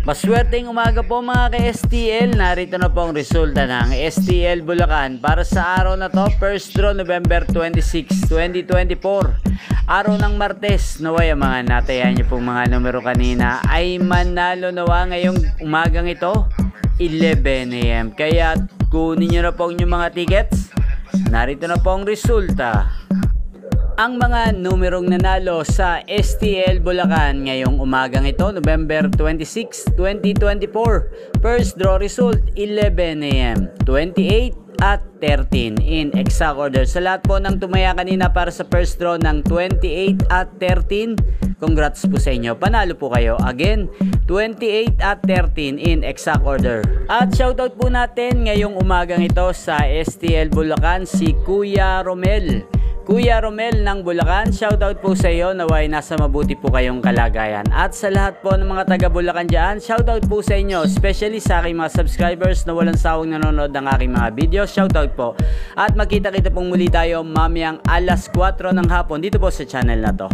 Maswerteng umaga po mga ka-STL. Narito na po ang resulta ng STL Bulacan para sa araw na to, first draw November 26, 2024. Araw ng Martes. Naway ang mga natayan niyo pong mga numero kanina ay manalo nawa ngayong umagang ito 11 AM. Kaya kunin niyo na po yung mga tickets. Narito na po ang resulta. Ang mga numerong nanalo sa STL Bulacan ngayong umagang ito, November 26, 2024. First draw result, 11 AM, 28 at 13 in exact order. Sa lahat po ng tumaya kanina para sa first draw ng 28 at 13, congrats po sa inyo. Panalo po kayo. Again, 28 at 13 in exact order. At shoutout po natin ngayong umagang ito sa STL Bulacan si Kuya Romel. Kuya Romel ng Bulacan, shoutout po sa iyo, naway nasa mabuti po kayong kalagayan. At sa lahat po ng mga taga Bulacan dyan, shoutout po sa inyo, especially sa aking mga subscribers na walang sawang nanonood ng aking mga videos, shoutout po. At makita-kita pong muli tayo mamayang alas 4 ng hapon dito po sa channel na to.